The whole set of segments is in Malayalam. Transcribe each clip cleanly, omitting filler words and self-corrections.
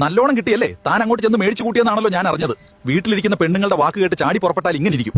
നല്ലോണം കിട്ടിയല്ലേ? താൻ അങ്ങോട്ട് ചെന്ന് മേടിച്ചു കൂട്ടിയെന്നാണല്ലോ ഞാൻ അറിഞ്ഞത്. വീട്ടിലിരിക്കുന്ന പെണ്ണുങ്ങളുടെ വാക്ക് കേട്ട് ചാടി പുറപ്പെട്ടാൽ ഇങ്ങനെ ഇരിക്കും.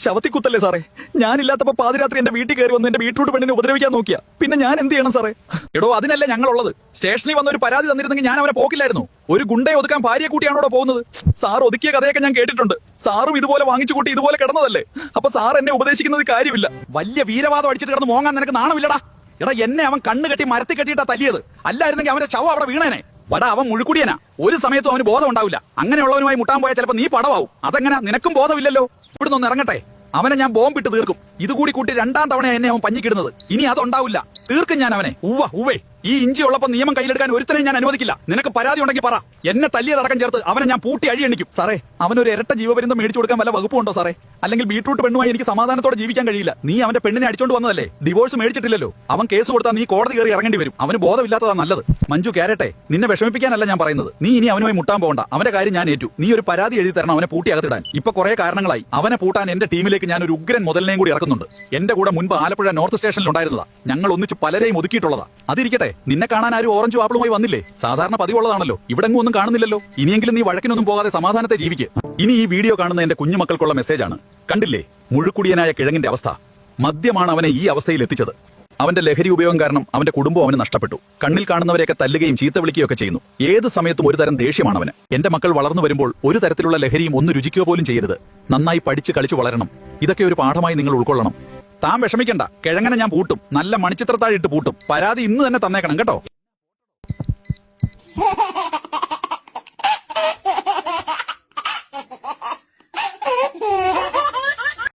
ശവത്തിക്കുത്തല്ലേ സാറേ? ഞാനില്ലാത്തപ്പോ പാതിരാത്രി എന്റെ വീട്ടിൽ കയറി വന്ന് എന്റെ ബീട്രൂട്ട് പെണ്ണിനെ ഉപദ്രവിക്കാൻ നോക്കിയാ പിന്നെ ഞാൻ എന്ത് ചെയ്യണം സാറേ? എടോ, അതിനല്ലേ ഞങ്ങളുള്ളത്. സ്റ്റേഷനിൽ വന്ന ഒരു പരാതി തന്നിരുന്നെങ്കിൽ ഞാൻ അവനെ പോക്കില്ലായിരുന്നു. ഒരു ഗുണ്ടയെ ഒതുക്കാൻ ഭാര്യയെ കൂട്ടിയാണോ പോകുന്നത്? സാർ ഒതുക്കിയ കഥയൊക്കെ ഞാൻ കേട്ടിട്ടുണ്ട്. സാറും ഇതുപോലെ വാങ്ങിച്ചു കൂട്ടി ഇതുപോലെ കിടന്നതല്ലേ? അപ്പൊ സാർ എന്നെ ഉപദേശിക്കുന്നത് കാര്യമില്ല. വലിയ വീരവാദം അടിച്ചിട്ട് കിടന്ന് മോങ്ങാൻ നിനക്ക് നാണമില്ലടാ. എടാ, എന്നെ അവൻ കണ്ണ് കെട്ടി മരത്തിൽ കെട്ടിയിട്ടാ തല്ലിയത്. അല്ലായിരുന്നെങ്കിൽ അവന്റെ ശവം അവിടെ വീണേനെ. വടാ, അവൻ മുഴുക്കുടിയനാ. ഒരു സമയത്തും അവന് ബോധം ഉണ്ടാവില്ല. അങ്ങനെയുള്ളവനുമായി മുട്ടാൻ പോയാൽ ചിലപ്പോ നീ പടവാവും. അതെങ്ങനെ? നിനക്കും ബോധമില്ലല്ലോ. ഇവിടുന്ന് ഒന്ന് ഇറങ്ങട്ടെ. അവനെ ഞാൻ ബോംബിട്ട് തീർക്കും. ഇതുകൂടി കൂട്ടി 2ാം തവണ എന്നെ അവൻ പഞ്ഞിക്കിടുന്നത്. ഇനി അതുണ്ടാവില്ല. തീർക്കും ഞാൻ അവനെ. ഉവ്വേ. ഈ ഇഞ്ചി ഉള്ളപ്പോ നിയമം കയ്യിലെടുക്കാൻ ഒരുത്തനെയും ഞാൻ അനുവദിക്കില്ല. നിനക്ക് പരാതി ഉണ്ടെങ്കിൽ പറ. എന്നെ തല്ലിയതടക്കം ചേർത്ത് അവനെ ഞാൻ പൂട്ടി അഴിയണിക്കും. സാറേ, അവനൊരു ഇരട്ട ജീവപര്യന്തം മേടിച്ചു കൊടുക്കാൻ വല്ല വകുപ്പുണ്ടോ സാറേ? അല്ലെങ്കിൽ ബീട്രൂട്ട് പെണ്ണുമായി എനിക്ക് സമാധാനത്തോടെ ജീവിക്കാൻ കഴിയില്ല. നീ അവന്റെ പെണ്ണിനെ അടിച്ചോണ്ട് വന്നതല്ലേ? ഡിവോഴ്സ് മേടിച്ചിട്ടില്ലല്ലോ. അവൻ കേസ് കൊടുത്താൽ നീ കോടതി കയറി ഇറങ്ങേണ്ടി വരും. അവന് ബോധമില്ലാത്തതാ നല്ലത്. മഞ്ജു ക്യാരട്ടെ, നിന്നെ വിഷമിപ്പിക്കാനല്ല ഞാൻ പറയുന്നത്. നീ ഇനി അവനുമായി മുട്ടാൻ പോകണ്ട. അവന്റെ കാര്യം ഞാൻ ഏറ്റു. നീ ഒരു പരാതി എഴുതി തരണം അവനെ പൂട്ടി അകത്തിടാൻ. ഇപ്പൊ കുറെ കാരണങ്ങളായി. അവനെ പൂട്ടാൻ എന്റെ ടീമിലേക്ക് ഞാൻ ഒരു ഉഗ്രൻ മുതലിനെയും കൂടി ഇറക്കുന്നുണ്ട്. എന്റെ കൂടെ മുൻപ് ആലപ്പുഴ നോർത്ത് സ്റ്റേഷനിൽ ഉണ്ടായിരുന്നതാ. ഞങ്ങൾ ഒന്നിച്ച് പലരെയും ഒതുക്കിയിട്ടുള്ളതാ. അതിരിക്കട്ടെ, നിന്നെ കാണാൻ ആരും ഓറഞ്ചും ആപ്പിളുമായി വന്നില്ലേ? സാധാരണ പതിവുള്ളതാണല്ലോ. ഇവിടെങ്ങും ഒന്നും കാണുന്നില്ലല്ലോ. ഇനിയെങ്കിലും നീ വഴക്കിനൊന്നും പോകാതെ സമാധാനത്തെ ജീവിക്ക്. ഇനി ഈ വീഡിയോ കാണുന്ന എന്റെ കുഞ്ഞുമക്കൾക്കുള്ള മെസ്സേജാണ്. കണ്ടില്ലേ മുഴുക്കുടിയനായ കിഴങ്ങിന്റെ അവസ്ഥ? മദ്യമാണ് അവനെ ഈ അവസ്ഥയിൽ എത്തിച്ചത്. അവന്റെ ലഹരി ഉപയോഗം കാരണം അവന്റെ കുടുംബം അവന് നഷ്ടപ്പെട്ടു. കണ്ണിൽ കാണുന്നവരെയൊക്കെ തല്ലുകയും ചീത്ത വിളിക്കുകയൊക്കെ ചെയ്യുന്നു. ഏത് സമയത്തും ഒരു തരം ദേഷ്യമാണ് അവന്. എന്റെ മക്കൾ വളർന്നു വരുമ്പോൾ ഒരു തരത്തിലുള്ള ലഹരിയും ഒന്ന് രുചിക്കുക പോലും ചെയ്യരുത്. നന്നായി പഠിച്ച് കളിച്ചു വളരണം. ഇതൊക്കെ ഒരു പാഠമായി നിങ്ങൾ ഉൾക്കൊള്ളണം. താൻ വിഷമിക്കണ്ട. കിഴങ്ങനെ ഞാൻ പൂട്ടും. നല്ല മണിച്ചിത്രത്താഴിട്ട് പൂട്ടും. പരാതി ഇന്ന് തന്നെ തന്നേക്കണം കേട്ടോ.